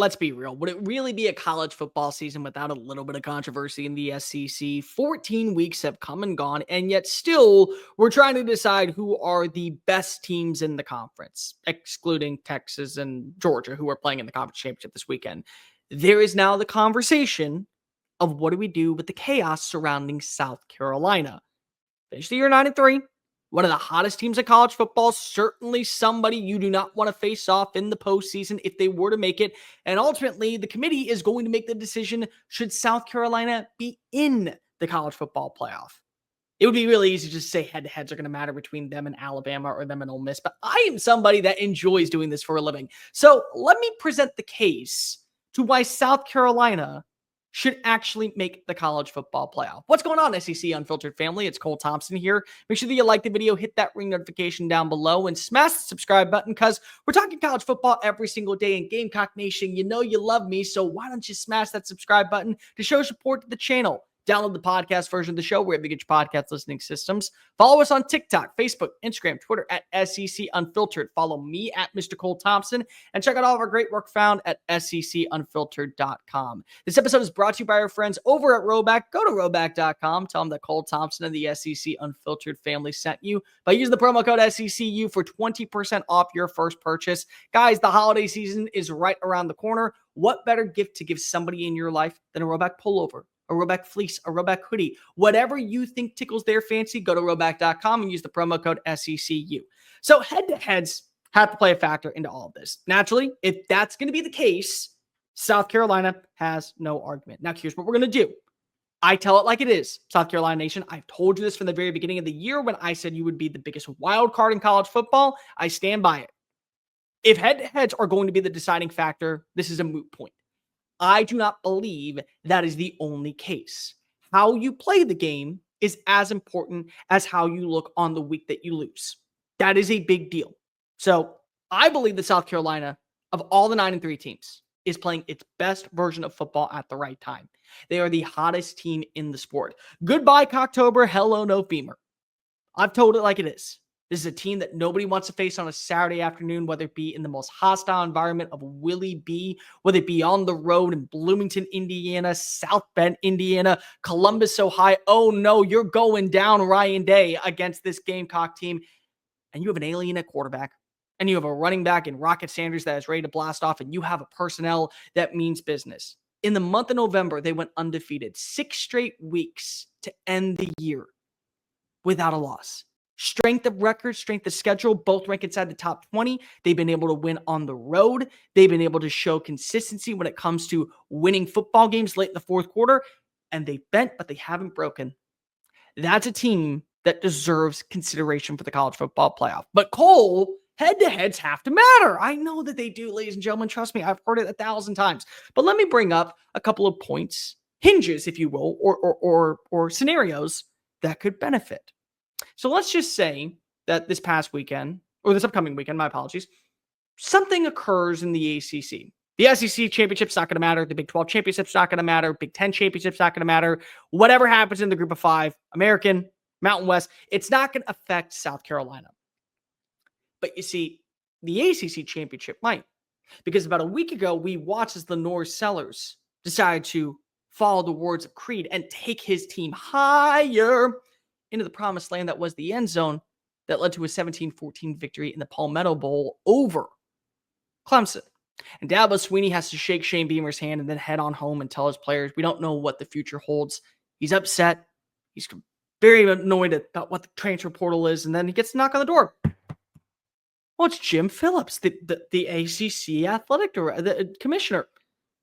let's be real. Would it really be a college football season without a little bit of controversy in the SEC? 14 weeks have come and gone, and yet still we're trying to decide who are the best teams in the conference, excluding Texas and Georgia, who are playing in the conference championship this weekend. There is now the conversation of what do we do with the chaos surrounding South Carolina. Finish the year 9-3. One of the hottest teams in college football. Certainly somebody you do not want to face off in the postseason if they were to make it. And ultimately, the committee is going to make the decision, should South Carolina be in the college football playoff? It would be really easy to just say head-to-heads are going to matter between them and Alabama or them and Ole Miss. But I am somebody that enjoys doing this for a living. So let me present the case to why South Carolina should actually make the college football playoff. What's going on, SEC Unfiltered family? It's Cole Thompson here. Make sure that you like the video, hit that ring notification down below, and smash the subscribe button because we're talking college football every single day in Gamecock Nation. You know you love me, so why don't you smash that subscribe button to show support to the channel? Download the podcast version of the show wherever you get your podcast listening systems. Follow us on TikTok, Facebook, Instagram, Twitter at SEC Unfiltered. Follow me at Mr. Cole Thompson and check out all of our great work found at SECUnfiltered.com. This episode is brought to you by our friends over at RHOBACK. Go to RHOBACK.com. Tell them that Cole Thompson and the SEC Unfiltered family sent you by using the promo code SECU for 20% off your first purchase. Guys, the holiday season is right around the corner. What better gift to give somebody in your life than a RHOBACK pullover, a RHOBACK fleece, a RHOBACK hoodie, whatever you think tickles their fancy? Go to RHOBACK.com and use the promo code SECU. So head-to-heads have to play a factor into all of this. Naturally, if that's going to be the case, South Carolina has no argument. Now, here's what we're going to do. I tell it like it is, South Carolina Nation. I've told you this from the very beginning of the year when I said you would be the biggest wild card in college football. I stand by it. If head-to-heads are going to be the deciding factor, this is a moot point. I do not believe that is the only case. How you play the game is as important as how you look on the week that you lose. That is a big deal. So I believe that South Carolina, of all the 9-3 teams, is playing its best version of football at the right time. They are the hottest team in the sport. Goodbye, Cocktober. Hello, no Beamer. I've told it like it is. This is a team that nobody wants to face on a Saturday afternoon, whether it be in the most hostile environment of Willie B, whether it be on the road in Bloomington, Indiana, South Bend, Indiana, Columbus, Ohio. Oh no, you're going down Ryan Day against this Gamecock team. And you have an alien at quarterback. And you have a running back in Rocket Sanders that is ready to blast off. And you have a personnel that means business. In the month of November, they went undefeated. 6 straight weeks to end the year without a loss. Strength of record, strength of schedule, both rank inside the top 20. They've been able to win on the road. They've been able to show consistency when it comes to winning football games late in the fourth quarter. And they bent, but they haven't broken. That's a team that deserves consideration for the college football playoff. But Cole, head-to-heads have to matter. I know that they do, ladies and gentlemen. Trust me, I've heard it 1,000 times. But let me bring up a couple of points, hinges, if you will, or scenarios that could benefit. So let's just say that this past weekend, or this upcoming weekend, my apologies, something occurs in the ACC. The SEC championship's not going to matter. The Big 12 championship's not going to matter. Big 10 championship's not going to matter. Whatever happens in the group of 5, American, Mountain West, it's not going to affect South Carolina. But you see, the ACC championship might. Because about a week ago, we watched as Lenore Sellers decided to follow the words of Creed and take his team higher into the promised land that was the end zone that led to a 17-14 victory in the Palmetto Bowl over Clemson. And Dabo Swinney has to shake Shane Beamer's hand and then head on home and tell his players, we don't know what the future holds. He's upset. He's very annoyed about what the transfer portal is. And then he gets a knock on the door. Well, it's Jim Phillips, the ACC athletic director, the commissioner.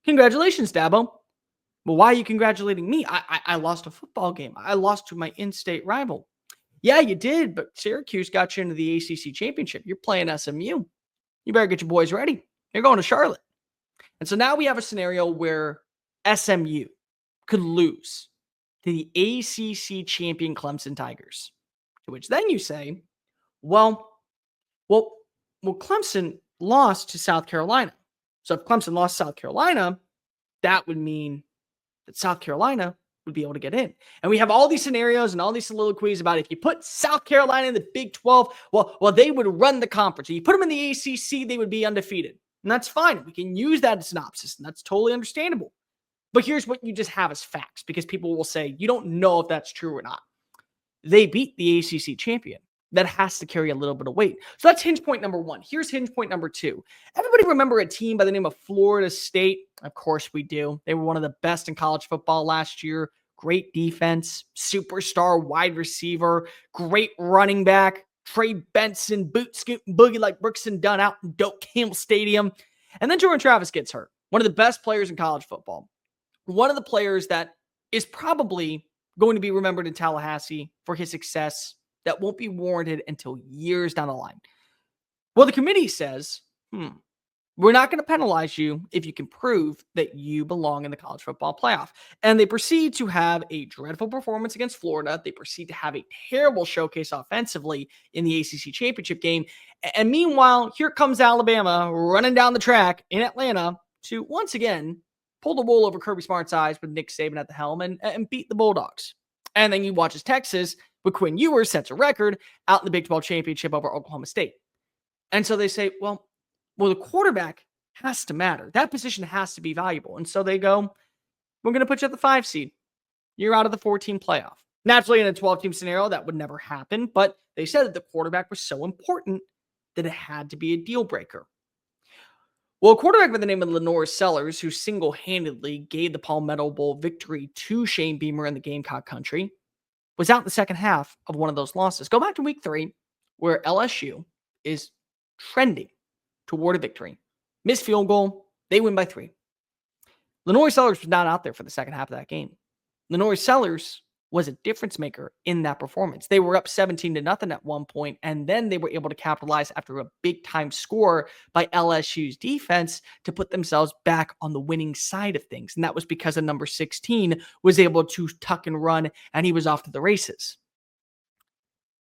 Congratulations, Dabo. Well, why are you congratulating me? I lost a football game. I lost to my in-state rival. Yeah, you did, but Syracuse got you into the ACC championship. You're playing SMU. You better get your boys ready. You're going to Charlotte. And so now we have a scenario where SMU could lose to the ACC champion Clemson Tigers. To which then you say, well, Clemson lost to South Carolina. So if Clemson lost to South Carolina, that would mean that South Carolina would be able to get in. And we have all these scenarios and all these soliloquies about if you put South Carolina in the Big 12, well, they would run the conference. If you put them in the ACC, they would be undefeated. And that's fine. We can use that as synopsis, and that's totally understandable. But here's what you just have as facts, because people will say, you don't know if that's true or not. They beat the ACC champion. That has to carry a little bit of weight. So that's hinge point number one. Here's hinge point number two. Everybody remember a team by the name of Florida State? Of course we do. They were one of the best in college football last year. Great defense, superstar wide receiver, great running back, Trey Benson, boot scoot and boogie like Brooks and Dunn out in Doak Campbell Stadium. And then Jordan Travis gets hurt. One of the best players in college football. One of the players that is probably going to be remembered in Tallahassee for his success that won't be warranted until years down the line. Well, the committee says, we're not going to penalize you if you can prove that you belong in the college football playoff. And they proceed to have a dreadful performance against Florida. They proceed to have a terrible showcase offensively in the ACC championship game. And meanwhile, here comes Alabama running down the track in Atlanta to once again pull the wool over Kirby Smart's eyes with Nick Saban at the helm and beat the Bulldogs. And then you watch as Texas with Quinn Ewers sets a record out in the Big 12 championship over Oklahoma State. And so they say, well, the quarterback has to matter. That position has to be valuable. And so they go, we're going to put you at the 5 seed. You're out of the 14 playoff. Naturally, in a 12-team scenario, that would never happen. But they said that the quarterback was so important that it had to be a deal breaker. Well, a quarterback by the name of Lenore Sellers, who single-handedly gave the Palmetto Bowl victory to Shane Beamer in the Gamecock country, was out in the second half of one of those losses. Go back to week 3, where LSU is trending toward a victory. Missed field goal. They win by 3. Lenore Sellers was not out there for the second half of that game. Lenore Sellers was a difference maker in that performance. They were up 17-0 at one point, and then they were able to capitalize after a big-time score by LSU's defense to put themselves back on the winning side of things. And that was because of number 16 was able to tuck and run, and he was off to the races.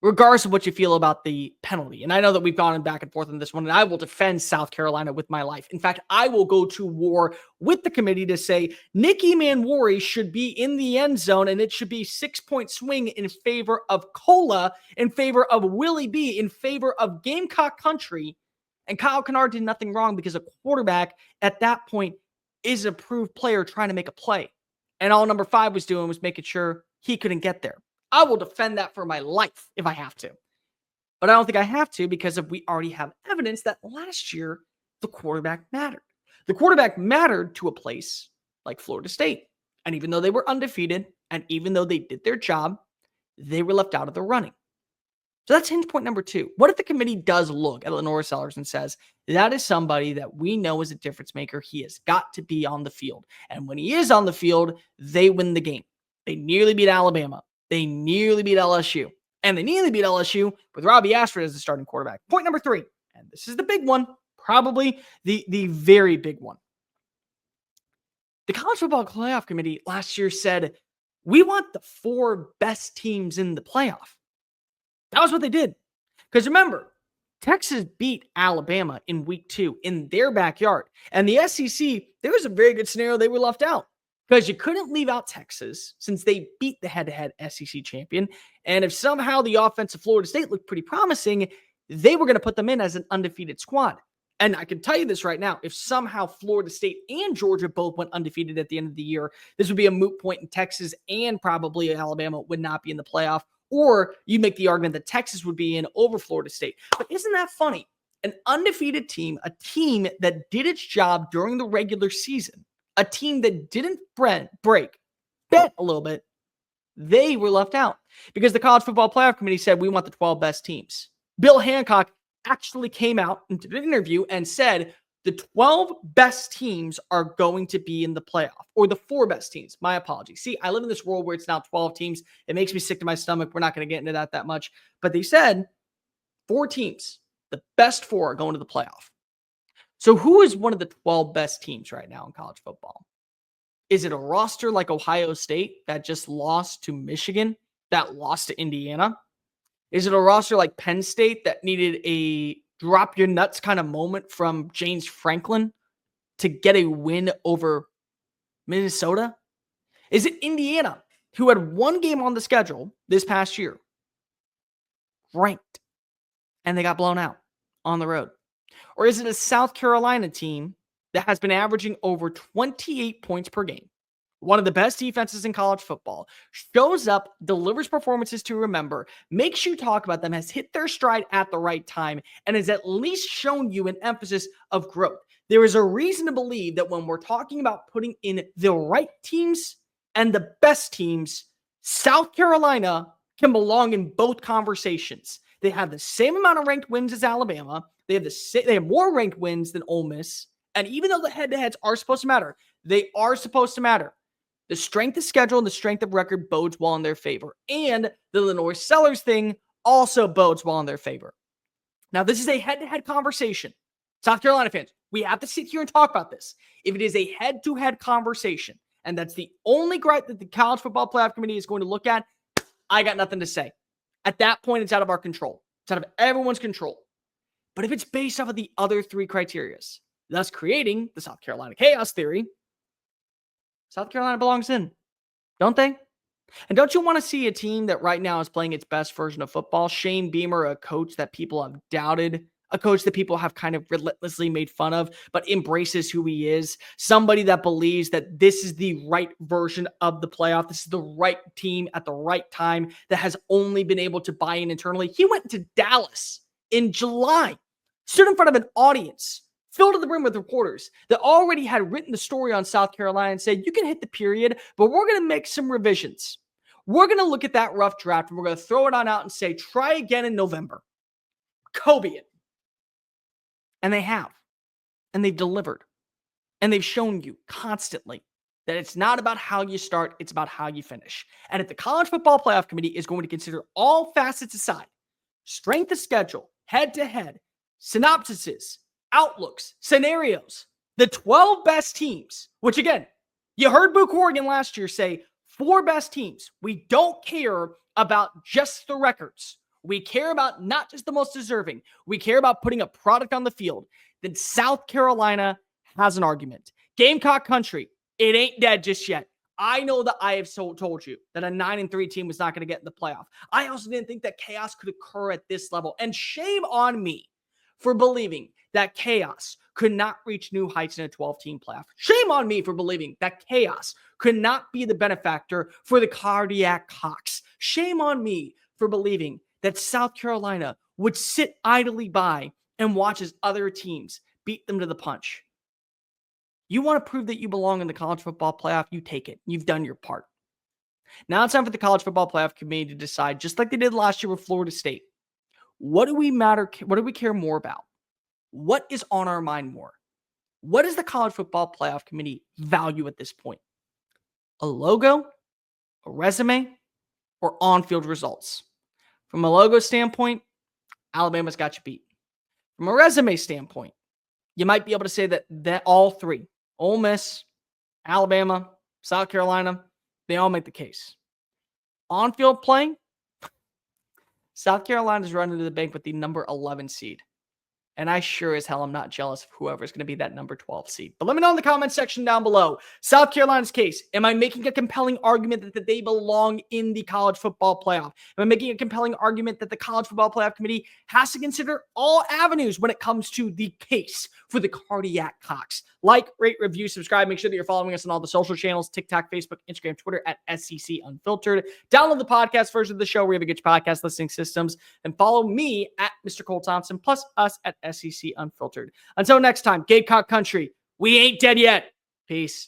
Regardless of what you feel about the penalty, and I know that we've gone back and forth on this one, and I will defend South Carolina with my life. In fact, I will go to war with the committee to say Nicky Manwari should be in the end zone, and it should be 6-point swing in favor of Cola, in favor of Willie B, in favor of Gamecock Country, and Kyle Kennard did nothing wrong because a quarterback at that point is a proved player trying to make a play. And all number 5 was doing was making sure he couldn't get there. I will defend that for my life if I have to. But I don't think I have to because we already have evidence that last year the quarterback mattered. The quarterback mattered to a place like Florida State. And even though they were undefeated and even though they did their job, they were left out of the running. So that's hinge point number 2. What if the committee does look at Lenore Sellers and says, that is somebody that we know is a difference maker. He has got to be on the field. And when he is on the field, they win the game. They nearly beat Alabama. They nearly beat LSU. And they nearly beat LSU with Robbie Ashford as the starting quarterback. Point number 3, and this is the big one, probably the very big one. The College Football Playoff Committee last year said, we want the 4 best teams in the playoff. That was what they did. Because remember, Texas beat Alabama in week 2 in their backyard. And the SEC, there was a very good scenario they were left out. Because you couldn't leave out Texas since they beat the head-to-head SEC champion. And if somehow the offense of Florida State looked pretty promising, they were going to put them in as an undefeated squad. And I can tell you this right now, if somehow Florida State and Georgia both went undefeated at the end of the year, this would be a moot point in Texas and probably Alabama would not be in the playoff. Or you make the argument that Texas would be in over Florida State. But isn't that funny? An undefeated team, a team that did its job during the regular season, a team that didn't bend a little bit, they were left out because the College Football Playoff Committee said, we want the 12 best teams. Bill Hancock actually came out and did an interview and said the 12 best teams are going to be in the playoff, or the 4 best teams. My apologies. See, I live in this world where it's now 12 teams. It makes me sick to my stomach. We're not going to get into that much. But they said 4 teams, the best 4 are going to the playoff. So who is one of the 12 best teams right now in college football? Is it a roster like Ohio State that just lost to Michigan, that lost to Indiana? Is it a roster like Penn State that needed a drop your nuts kind of moment from James Franklin to get a win over Minnesota? Is it Indiana, who had 1 game on the schedule this past year, ranked, and they got blown out on the road? Or is it a South Carolina team that has been averaging over 28 points per game, one of the best defenses in college football, shows up, delivers performances to remember, makes you talk about them, has hit their stride at the right time, and has at least shown you an emphasis of growth? There is a reason to believe that when we're talking about putting in the right teams and the best teams, South Carolina can belong in both conversations. They have the same amount of ranked wins as Alabama. They have more ranked wins than Ole Miss. And even though the head-to-heads are supposed to matter, they are supposed to matter. The strength of schedule and the strength of record bodes well in their favor. And the Lenore Sellers thing also bodes well in their favor. Now, this is a head-to-head conversation. South Carolina fans, we have to sit here and talk about this. If it is a head-to-head conversation, and that's the only gripe that the College Football Playoff Committee is going to look at, I got nothing to say. At that point, it's out of our control. It's out of everyone's control. But if it's based off of the other three criterias, thus creating the South Carolina chaos theory, South Carolina belongs in, don't they? And don't you want to see a team that right now is playing its best version of football? Shane Beamer, a coach that people have doubted, a coach that people have kind of relentlessly made fun of, but embraces who he is. Somebody that believes that this is the right version of the playoff. This is the right team at the right time that has only been able to buy in internally. He went to Dallas in July, stood in front of an audience, filled to the brim with reporters that already had written the story on South Carolina and said, you can hit the period, but we're going to make some revisions. We're going to look at that rough draft and we're going to throw it on out and say, try again in November. Kobe it. And they have. And they've delivered. And they've shown you constantly that it's not about how you start, it's about how you finish. And if the College Football Playoff Committee is going to consider all facets aside, strength of schedule, head-to-head, synopsises, outlooks, scenarios, the 12 best teams, which again, you heard Book Oregon last year say 4 best teams. We don't care about just the records. We care about not just the most deserving. We care about putting a product on the field. Then South Carolina has an argument. Gamecock country, it ain't dead just yet. I know that I have told you that a 9-3 team was not going to get in the playoff. I also didn't think that chaos could occur at this level. And shame on me for believing that chaos could not reach new heights in a 12-team playoff. Shame on me for believing that chaos could not be the benefactor for the cardiac Cocks. Shame on me for believing that South Carolina would sit idly by and watch as other teams beat them to the punch. You want to prove that you belong in the college football playoff? You take it. You've done your part. Now it's time for the College Football Playoff Committee to decide, just like they did last year with Florida State, what do we care more about? What is on our mind more? What does the College Football Playoff Committee value at this point? A logo, a resume, or on-field results? From a logo standpoint, Alabama's got you beat. From a resume standpoint, you might be able to say that all three, Ole Miss, Alabama, South Carolina, they all make the case. On-field play, South Carolina's running to the bank with the number 11 seed. And I sure as hell am not jealous of whoever's going to be that number 12 seed. But let me know in the comment section down below. South Carolina's case. Am I making a compelling argument that they belong in the college football playoff? Am I making a compelling argument that the College Football Playoff Committee has to consider all avenues when it comes to the case for the cardiac Cocks? Like, rate, review, subscribe. Make sure that you're following us on all the social channels, TikTok, Facebook, Instagram, Twitter at SEC Unfiltered. Download the podcast version of the show wherever you get your podcast listening systems. And follow me at Mr. Cole Thompson, plus us at SEC Unfiltered. Until next time, Gamecock Country, we ain't dead yet. Peace.